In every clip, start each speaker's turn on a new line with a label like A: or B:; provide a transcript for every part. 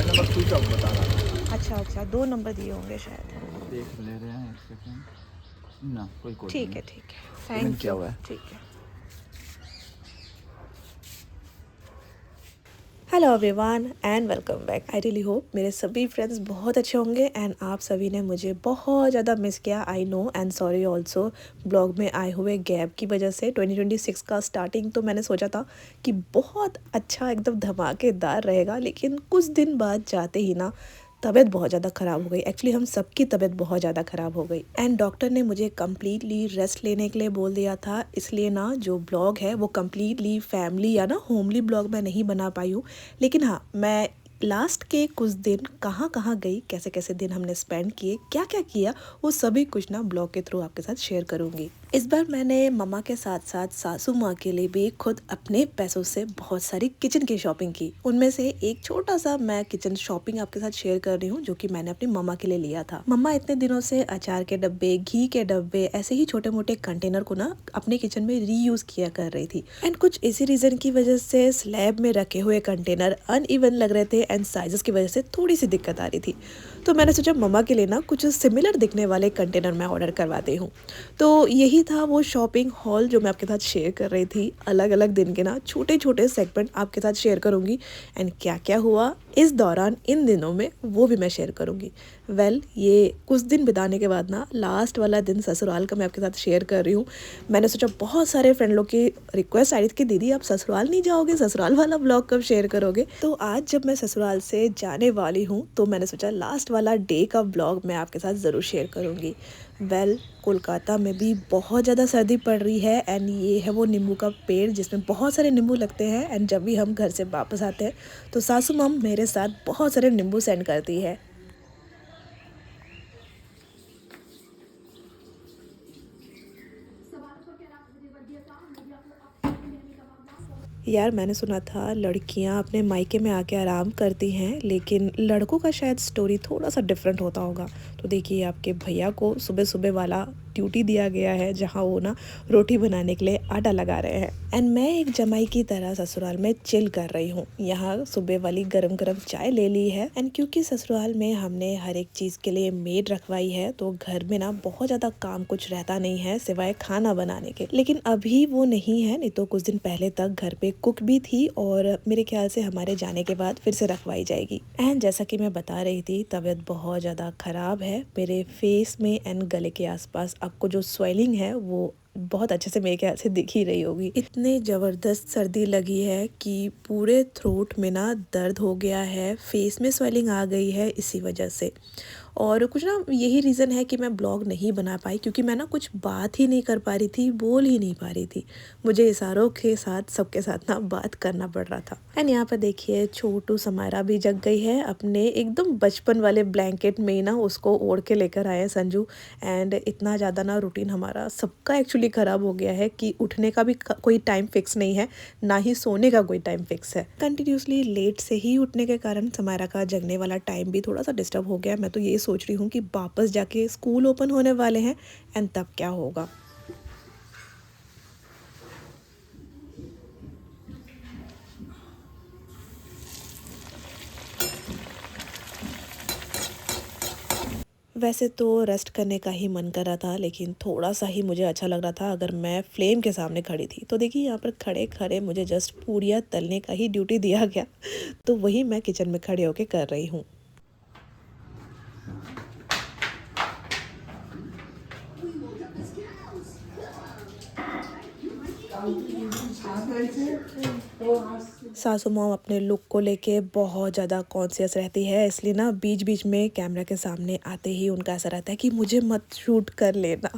A: Mobile number switch off बता रहा था।
B: अच्छा अच्छा, 2 नंबर दिए होंगे शायद।
A: देख ले रहे हैं, एक सेकंड ना, कोई कोड नहीं
B: ठीक
A: है।
B: है ठीक है,
A: पेमेंट
B: थैंक
A: किया
B: यू।
A: हुआ है।
B: ठीक है। Hello everyone and welcome back. I really hope मेरे सभी फ्रेंड्स बहुत अच्छे होंगे एंड आप सभी ने मुझे बहुत ज़्यादा मिस किया। I know and sorry also. Blog में आए हुए गैप की वजह से 2026 का स्टार्टिंग तो मैंने सोचा था कि बहुत अच्छा एकदम धमाकेदार रहेगा, लेकिन कुछ दिन बाद जाते ही ना तबीयत बहुत ज़्यादा ख़राब हो गई। एक्चुअली हम सबकी तबीयत बहुत ज़्यादा ख़राब हो गई एंड डॉक्टर ने मुझे कम्प्लीटली रेस्ट लेने के लिए बोल दिया था। इसलिए ना जो ब्लॉग है वो कम्प्लीटली फैमिली या ना होमली ब्लॉग मैं नहीं बना पाई हूँ। लेकिन हाँ, मैं लास्ट के कुछ दिन कहाँ कहाँ गई, कैसे कैसे दिन हमने स्पेंड किए, क्या क्या किया, वो सभी कुछ ना ब्लॉग के थ्रू आपके साथ शेयर करूँगी। इस बार मैंने मम्मा के साथ साथ सासू माँ के लिए भी खुद अपने पैसों से बहुत सारी किचन की शॉपिंग की। उनमें से एक छोटा सा मैं किचन शॉपिंग आपके साथ शेयर कर रही हूँ, जो कि मैंने अपनी मम्मा के लिए लिया था। मम्मा इतने दिनों से अचार के डब्बे, घी के डब्बे, ऐसे ही छोटे मोटे कंटेनर को ना अपने किचन में रीयूज किया कर रही थी एंड कुछ इसी रीजन की वजह से स्लैब में रखे हुए कंटेनर अनइवन लग रहे थे एंड साइजेस की वजह से थोड़ी सी दिक्कत आ रही थी। तो मैंने सोचा मम्मा के लिए ना कुछ सिमिलर दिखने वाले कंटेनर मैं ऑर्डर करवाती हूँ। तो यही था वो शॉपिंग हॉल जो मैं आपके साथ शेयर कर रही थी। अलग अलग दिन के ना छोटे छोटे सेगमेंट आपके साथ शेयर करूँगी एंड क्या क्या हुआ इस दौरान इन दिनों में वो भी मैं शेयर करूँगी। ये कुछ दिन बिताने के बाद ना लास्ट वाला दिन ससुराल का मैं आपके साथ शेयर कर रही हूँ। मैंने सोचा बहुत सारे फ्रेंड लोग की रिक्वेस्ट आई थी कि दीदी आप ससुराल नहीं जाओगे, ससुराल वाला ब्लॉग कब शेयर करोगे। तो आज जब मैं ससुराल से जाने वाली हूँ तो मैंने सोचा लास्ट वाला डे का ब्लॉग मैं आपके साथ ज़रूर शेयर करूँगी। कोलकाता में भी बहुत ज़्यादा सर्दी पड़ रही है एंड ये है वो नींबू का पेड़ जिसमें बहुत सारे नींबू लगते हैं एंड जब भी हम घर से वापस आते हैं तो सासू मम मेरे साथ बहुत सारे नींबू सेंड करती है। यार मैंने सुना था लड़कियां अपने मायके में आके आराम करती हैं, लेकिन लड़कों का शायद स्टोरी थोड़ा सा डिफरेंट होता होगा। तो देखिए आपके भैया को सुबह सुबह वाला ड्यूटी दिया गया है जहां वो ना रोटी बनाने के लिए आटा लगा रहे हैं एंड मैं एक जमाई की तरह ससुराल में चिल कर रही हूँ। यहाँ सुबह वाली गरम गरम चाय ले ली है एंड क्योंकि ससुराल में हमने हर एक चीज़ के लिए मेड रखवाई है तो घर में ना बहुत ज़्यादा काम कुछ रहता नहीं है सिवाय खाना बनाने के। लेकिन अभी वो नहीं है, नहीं तो कुछ दिन पहले तक घर पे कुक भी थी और मेरे ख्याल से हमारे जाने के बाद फिर से रखवाई जाएगी। एंड जैसा कि मैं बता रही थी तबीयत बहुत ज़्यादा ख़राब है मेरे फेस में एंड गले के आसपास। आपको जो स्वेलिंग है वो बहुत अच्छे से मेरे ख्याल से दिख ही रही होगी। इतनी ज़बरदस्त सर्दी लगी है कि पूरे थ्रोट में ना दर्द हो गया है, फेस में स्वेलिंग आ गई है इसी वजह से। और कुछ ना यही रीज़न है कि मैं ब्लॉग नहीं बना पाई, क्योंकि मैं ना कुछ बात ही नहीं कर पा रही थी, बोल ही नहीं पा रही थी। मुझे इशारों के साथ सबके साथ ना बात करना पड़ रहा था। एंड यहाँ पर देखिए छोटू समारा भी जग गई है अपने एकदम बचपन वाले ब्लैंकेट में ही ना उसको ओढ़ के लेकर आए संजू। एंड इतना ज़्यादा ना रूटीन हमारा सबका एक्चुअली ख़राब हो गया है कि उठने का भी कोई टाइम फिक्स नहीं है, ना ही सोने का कोई टाइम फिक्स है। कंटिन्यूसली लेट से ही उठने के कारण समारा का जगने वाला टाइम भी थोड़ा सा डिस्टर्ब हो गया। मैं तो ये सोच रही हूँ कि वापस जाके स्कूल ओपन होने वाले हैं एंड तब क्या होगा। वैसे तो रेस्ट करने का ही मन कर रहा था, लेकिन थोड़ा सा ही मुझे अच्छा लग रहा था अगर मैं फ्लेम के सामने खड़ी थी। तो देखिए यहाँ पर खड़े खड़े मुझे जस्ट पूरियाँ तलने का ही ड्यूटी दिया गया, तो वही मैं किचन में खड़े होके कर रही हूँ। सासू मॉम अपने लुक को लेके बहुत ज़्यादा कॉन्शियस रहती है, इसलिए ना बीच बीच में कैमरा के सामने आते ही उनका ऐसा रहता है कि मुझे मत शूट कर लेना।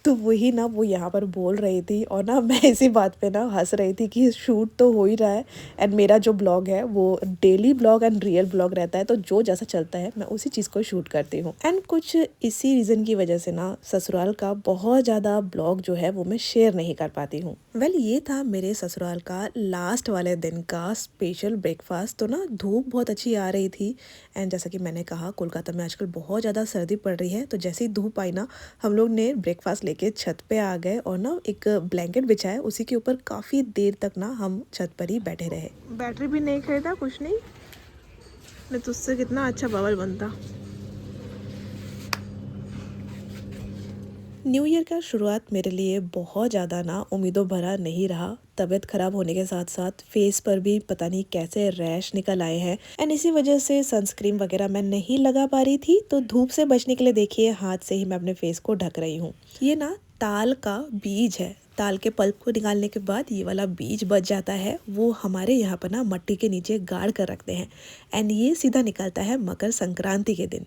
B: तो वही ना वो यहाँ पर बोल रही थी और ना मैं इसी बात पे ना हंस रही थी कि शूट तो हो ही रहा है एंड मेरा जो ब्लॉग है वो daily blog and real blog रहता है, तो जो जैसा चलता है मैं उसी चीज़ को शूट करती हूँ। एंड कुछ इसी रीज़न की वजह से ना ससुराल का बहुत ज़्यादा ब्लॉग जो है वो मैं शेयर नहीं कर पाती हूँ। ये था मेरे ससुराल का लास्ट वाले दिन का स्पेशल ब्रेकफास्ट। तो ना धूप बहुत अच्छी आ रही थी एंड जैसा कि मैंने कहा कोलकाता में आजकल बहुत ज़्यादा सर्दी पड़ रही है, तो जैसे ही धूप आई ना हम लोग ने ब्रेकफास्ट लेके छत पे आ गए और ना एक ब्लैंकेट बिछाया, उसी के ऊपर काफ़ी देर तक ना हम छत पर ही बैठे रहे। बैटरी भी नहीं खरीदा, कुछ नहीं। नहीं तुझसे कितना अच्छा बबल बनता। न्यू ईयर का शुरुआत मेरे लिए बहुत ज़्यादा ना उम्मीदों भरा नहीं रहा। तबीयत ख़राब होने के साथ साथ फेस पर भी पता नहीं कैसे रैश निकल आए हैं एंड इसी वजह से सनस्क्रीन वगैरह मैं नहीं लगा पा रही थी, तो धूप से बचने के लिए देखिए हाथ से ही मैं अपने फेस को ढक रही हूँ। ये ना ताल का बीज है। ताल के पल्प को निकालने के बाद ये वाला बीज बच जाता है, वो हमारे यहाँ पर ना मट्टी के नीचे गाड़ कर रखते हैं एंड ये सीधा निकलता है मकर संक्रांति के दिन।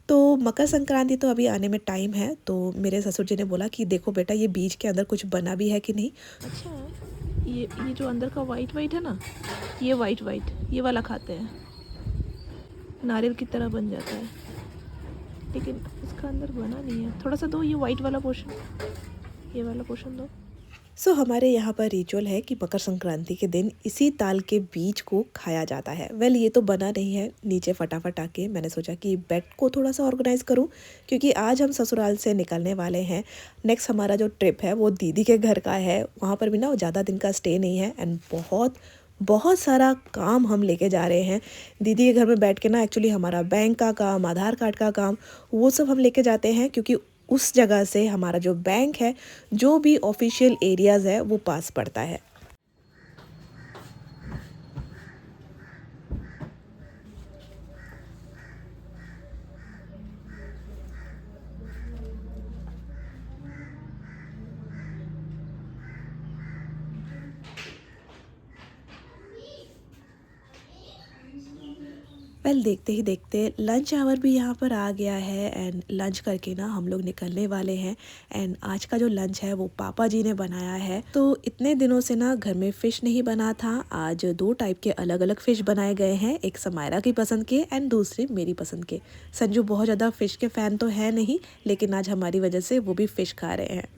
B: तो मकर संक्रांति तो अभी आने में टाइम है, तो मेरे ससुर जी ने बोला कि देखो बेटा ये बीज के अंदर कुछ बना भी है कि नहीं। अच्छा, ये जो अंदर का वाइट वाइट है ना, ये वाइट वाइट ये वाला खाते हैं, नारियल की तरह बन जाता है, लेकिन इसका अंदर बना नहीं है। थोड़ा सा दो ये वाइट वाला पोर्शन, ये वाला पोर्शन दो। सो हमारे यहाँ पर रिचुअल है कि मकर संक्रांति के दिन इसी ताल के बीज को खाया जाता है। वेल ये तो बना नहीं है नीचे फटाफट आके मैंने सोचा कि बेड को थोड़ा सा ऑर्गेनाइज करूँ, क्योंकि आज हम ससुराल से निकलने वाले हैं। नेक्स्ट हमारा जो ट्रिप है वो दीदी के घर का है, वहाँ पर भी ना ज़्यादा दिन का स्टे नहीं है एंड बहुत सारा काम हम लेके जा रहे हैं। दीदी के घर में बैठ के ना एक्चुअली हमारा बैंक का काम, आधार कार्ड का काम, वो सब हम लेके जाते हैं, क्योंकि उस जगह से हमारा जो बैंक है, जो भी ऑफिशियल एरियाज़ है वो पास पड़ता है। वेल देखते ही देखते लंच आवर भी यहाँ पर आ गया है एंड लंच करके ना हम लोग निकलने वाले हैं। एंड आज का जो लंच है वो पापा जी ने बनाया है। तो इतने दिनों से ना घर में फ़िश नहीं बना था, आज 2 टाइप के अलग अलग फ़िश बनाए गए हैं, एक समायरा की पसंद के एंड दूसरी मेरी पसंद के। संजू बहुत ज़्यादा फ़िश के फ़ैन तो है नहीं, लेकिन आज हमारी वजह से वो भी फ़िश खा रहे हैं।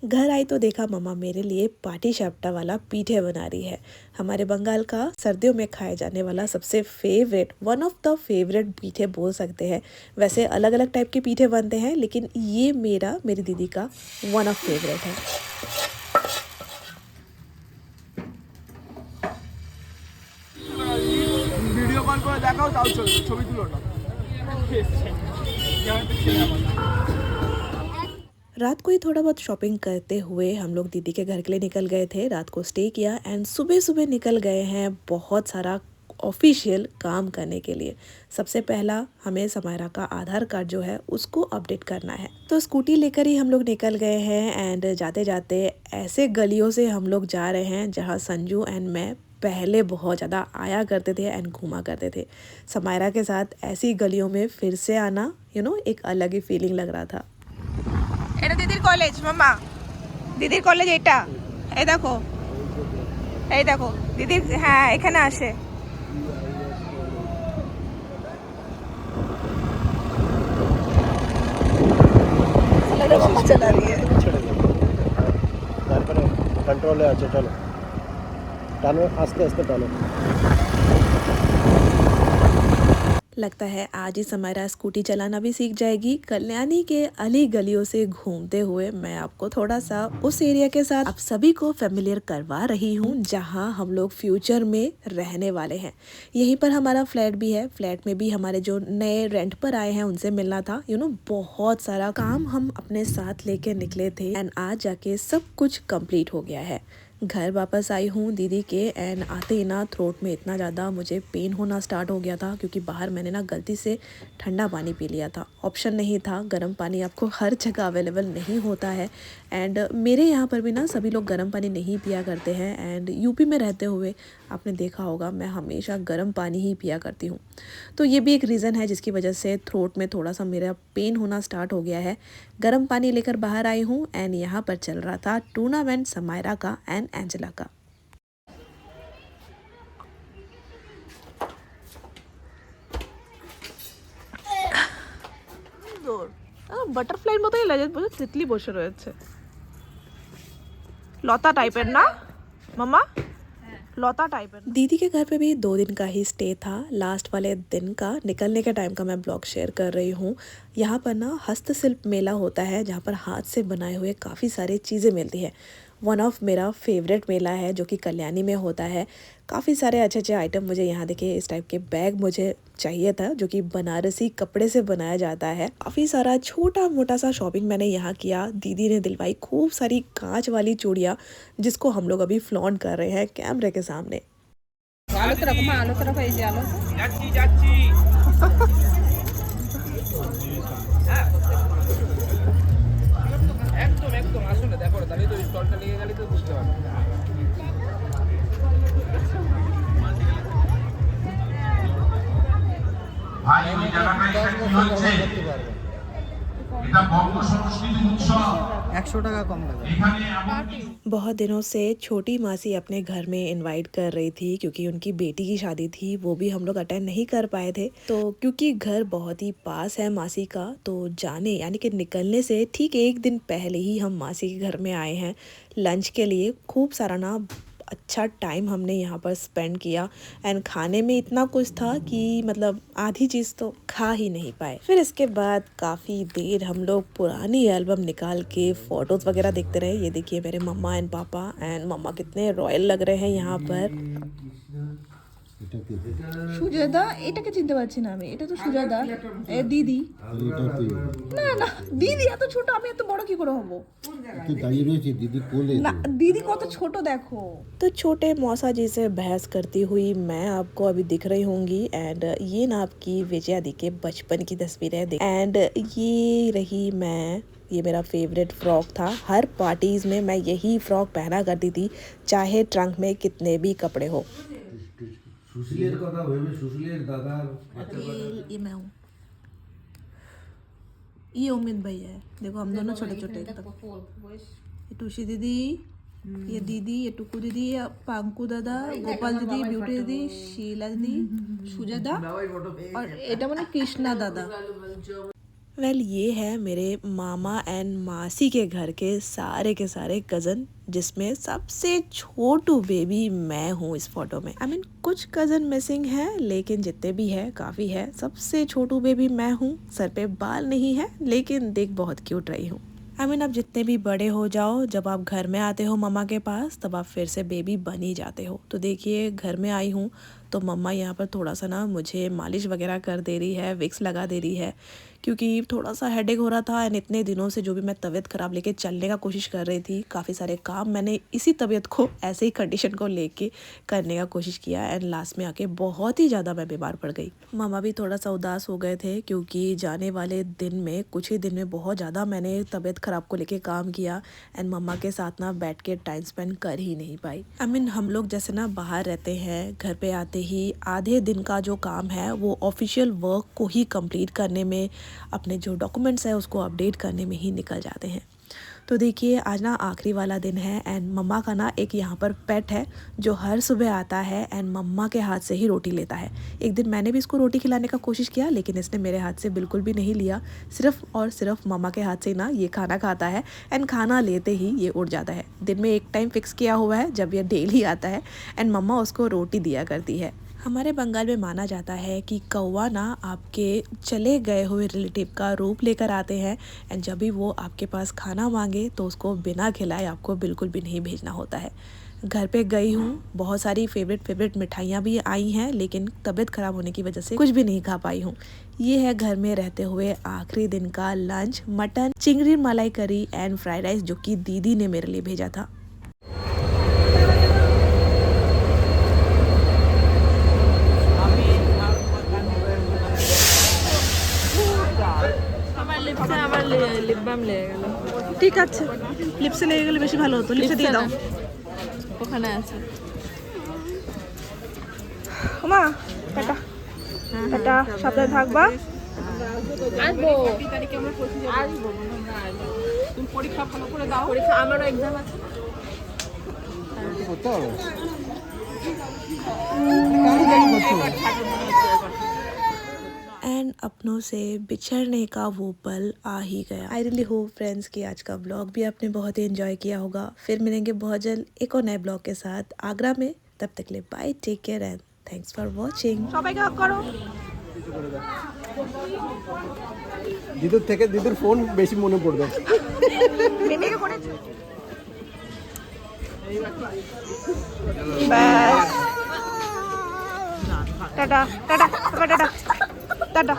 B: घर आई तो देखा मम्मा मेरे लिए पाटी शाप्टा वाला पीठे बना रही है। हमारे बंगाल का सर्दियों में खाए जाने वाला सबसे favourite, one of the favourite पीठे बोल सकते हैं। वैसे अलग अलग टाइप के पीठे बनते हैं, लेकिन ये मेरी दीदी का वन ऑफ फेवरेट है।
C: ভিডিও কল করে দেখাও তাও চলবে, ছবি তুলো না।
B: रात को ही थोड़ा बहुत शॉपिंग करते हुए हम लोग दीदी के घर के लिए निकल गए थे। रात को स्टे किया एंड सुबह सुबह निकल गए हैं बहुत सारा ऑफिशियल काम करने के लिए। सबसे पहला हमें समायरा का आधार कार्ड जो है उसको अपडेट करना है, तो स्कूटी लेकर ही हम लोग निकल गए हैं एंड जाते जाते ऐसे गलियों से हम लोग जा रहे हैं जहाँ संजू एंड मैं पहले बहुत ज़्यादा आया करते थे एंड घूमा करते थे। समायरा के साथ ऐसी गलियों में फिर से आना एक अलग ही फीलिंग लग रहा था।
D: এটা দিদির কলেজ মামা, দিদির কলেজ এটা, এই দেখো দিদির, হ্যাঁ এখানে আসে।
E: তারপরে কন্ট্রোলে আছে, চলো টানো, আস্তে আস্তে টানো।
B: लगता है आज ही समायरा स्कूटी चलाना भी सीख जाएगी। कल्याणी के अली गलियों से घूमते हुए मैं आपको थोड़ा सा उस एरिया के साथ आप सभी को फेमिलियर करवा रही हूँ जहाँ हम लोग फ्यूचर में रहने वाले हैं। यहीं पर हमारा फ्लैट भी है। फ्लैट में भी हमारे जो नए रेंट पर आए हैं उनसे मिलना था। बहुत सारा काम हम अपने साथ लेके निकले थे एंड आज जाके सब कुछ कंप्लीट हो गया है। घर वापस आई हूँ दीदी के एंड आते ही ना थ्रोट में इतना ज़्यादा मुझे पेन होना स्टार्ट हो गया था, क्योंकि बाहर मैंने ना गलती से ठंडा पानी पी लिया था। ऑप्शन नहीं था, गर्म पानी आपको हर जगह अवेलेबल नहीं होता है एंड मेरे यहाँ पर भी ना सभी लोग गर्म पानी नहीं पिया करते हैं एंड यूपी में रहते हुए आपने देखा होगा मैं हमेशा गर्म पानी ही पिया करती हूँ। तो ये भी एक रीज़न है जिसकी वजह से थ्रोट में थोड़ा सा मेरा पेन होना स्टार्ट हो गया है। गर्म पानी लेकर बाहर आई हूँ एंड यहाँ पर चल रहा था टूर्नामेंट समायरा का एंड एंजेला का।
D: বাটারফ্লাইয়ের মতোই লাগে, বুঝছো, তিতলি বসে রয়েছে, লতা টাইপের না মামা, लता टाइप है।
B: दीदी के घर पे भी 2 दिन का ही स्टे था। लास्ट वाले दिन का निकलने के टाइम का मैं ब्लॉग शेयर कर रही हूँ। यहाँ पर ना हस्तशिल्प मेला होता है जहाँ पर हाथ से बनाए हुए काफ़ी सारी चीज़ें मिलती है। वन ऑफ मेरा फेवरेट मेला है जो कि कल्याणी में होता है। काफ़ी सारे अच्छे अच्छे आइटम मुझे यहाँ देखिए, इस टाइप के बैग मुझे चाहिए था जो कि बनारसी कपड़े से बनाया जाता है। काफ़ी सारा छोटा मोटा सा शॉपिंग मैंने यहाँ किया। दीदी ने दिलवाई खूब सारी कांच वाली चूड़ियाँ जिसको हम लोग अभी फ्लॉन्ट कर रहे हैं कैमरे के सामने।
D: आलो तो रखो, आलो तो रखो, ऐसे आलो
C: একদম একদম আসলে দেখো তাহলে তো স্টলটা নিয়ে গেলে তো বুঝতে পারবে।
F: ভাই ওই জায়গাটা কি হচ্ছে এটা বঙ্গ সংস্কৃতি উৎসব
A: 100 টাকা কম লাগে।
F: এখানে এমন
B: बहुत दिनों से छोटी मासी अपने घर में इनवाइट कर रही थी क्योंकि उनकी बेटी की शादी थी, वो भी हम लोग अटेंड नहीं कर पाए थे। तो क्योंकि घर बहुत ही पास है मासी का, तो जाने यानी कि निकलने से ठीक 1 दिन पहले ही हम मासी के घर में आए हैं लंच के लिए। खूब सारा ना अच्छा टाइम हमने यहाँ पर स्पेंड किया एंड खाने में इतना कुछ था कि मतलब आधी चीज़ तो खा ही नहीं पाए। फिर इसके बाद काफ़ी देर हम लोग पुरानी एल्बम निकाल के फ़ोटोज़ वगैरह देखते रहे। ये देखिए मेरे मम्मा एंड पापा, एंड मम्मा कितने रॉयल लग रहे हैं यहाँ पर।
D: সুজাদা, এটাকে চিনতে পারছি না আমি। এটা তো সুজাদা, এ দিদি। না না, দিদি এত ছোট, আমি এত বড় কি করে হব? না, দিদি কত ছোট দেখো।
B: तो छोटे मौसा जी से बहस करती हुई मैं आपको अभी दिख रही होंगी। एंड ये ना आपकी विजया दी के बचपन की तस्वीर है। एंड ये रही मैं, ये मेरा फेवरेट फ्रॉक था। हर पार्टीज में मैं यही फ्रॉक पहना करती थी, चाहे ट्रंक में कितने भी कपड़े हो।
G: सुशीलेर कथा भइबे सुशीलेर दादा
D: ये मैं हूँ, ये उम्मीद भाई है। देखो हम दोनों छोटे छोटे। ये टूशी दीदी, ये दीदी, ये टुकू दीदी, ये पांकू दादा, गोपाल दीदी, ब्यूटी दीदी, शीला दीदी, सुजादा और एटा माने कृष्णा दादा।
B: वेल ये है मेरे मामा एंड मासी के घर के सारे कज़न, जिसमें सबसे छोटू बेबी मैं हूँ इस फोटो में। आई मीन कुछ कज़न मिसिंग है लेकिन जितने भी है काफ़ी है। सबसे छोटू बेबी मैं हूँ, सर पे बाल नहीं है लेकिन देख बहुत क्यूट रही हूँ। आई मीन अब जितने भी बड़े हो जाओ, जब आप घर में आते हो मम्मा के पास, तब आप फिर से बेबी बन ही जाते हो। तो देखिए घर में आई हूँ तो मम्मा यहाँ पर थोड़ा सा ना मुझे मालिश वगैरह कर दे रही है, विक्स लगा दे रही है, क्योंकि थोड़ा सा हेडेक हो रहा था। एंड इतने दिनों से जो भी मैं तबीयत ख़राब लेके चलने का कोशिश कर रही थी, काफ़ी सारे काम मैंने इसी तबीयत को, ऐसे ही कंडीशन को लेके करने का कोशिश किया। एंड लास्ट में आके बहुत ही ज़्यादा मैं बीमार पड़ गई। मामा भी थोड़ा सा उदास हो गए थे क्योंकि जाने वाले दिन में कुछ ही दिन में बहुत ज़्यादा मैंने तबीयत ख़राब को लेके काम किया एंड मम्मा के साथ ना बैठ के टाइम स्पेंड कर ही नहीं पाई। आई मीन हम लोग जैसे ना बाहर रहते हैं, घर पे आते ही आधे दिन का जो काम है वो ऑफिशियल वर्क को ही कंप्लीट करने में, अपने जो डॉक्यूमेंट्स है उसको अपडेट करने में ही निकल जाते हैं। तो देखिए आज ना आखिरी वाला दिन है एंड मम्मा का ना एक यहाँ पर पेट है जो हर सुबह आता है एंड मम्मा के हाथ से ही रोटी लेता है। एक दिन मैंने भी इसको रोटी खिलाने का कोशिश किया लेकिन इसने मेरे हाथ से बिल्कुल भी नहीं लिया। सिर्फ और सिर्फ मम्मा के हाथ से ना ये खाना खाता है एंड खाना लेते ही ये उड़ जाता है। दिन में एक टाइम फिक्स किया हुआ है जब ये डेली आता है एंड मम्मा उसको रोटी दिया करती है। हमारे बंगाल में माना जाता है कि कौवा ना आपके चले गए हुए रिलेटिव का रूप लेकर आते हैं एंड जब भी वो आपके पास खाना मांगे तो उसको बिना खिलाए आपको बिल्कुल भी नहीं भेजना होता है। घर पे गई हूँ, बहुत सारी फेवरेट मिठाइयाँ भी आई हैं लेकिन तबीयत ख़राब होने की वजह से कुछ भी नहीं खा पाई हूँ। ये है घर में रहते हुए आखिरी दिन का लंच। मटन, चिंगड़ी मलाई करी एंड फ्राइड राइस जो कि दीदी ने मेरे लिए भेजा था।
D: লিপ বাম লেগে গেল।
B: ঠিক আছে, লিপসে লেগে গেলে বেশি ভালো হতো। লিপসে দিয়ে দাও,
D: ওখানে আছে।
B: মা টাটা টাটা, সাবধানে থাকবা।
D: আসবো আসবো, তুমি পরীক্ষা ভালো করে দাও। পরীক্ষা আমারও এক্সাম আছে।
A: করতে হবে।
B: एंड अपनों से बिछड़ने का वो पल आ ही गया। आई रियली होप फ्रेंड्स कि आज का ब्लॉग भी आपने बहुत ही एंजॉय किया होगा। फिर मिलेंगे बहुत जल्द एक और नए ब्लॉग के साथ आगरा में। तब तक ले bye, take care and thanks for watching.
D: সবাইকে হক করো।
E: দিদুর থেকে দিদুর ফোন বেশি মনে পড়বে।
D: মেমেকে করেছো? ব্যাস টাটা টাটা টাটা টাটা।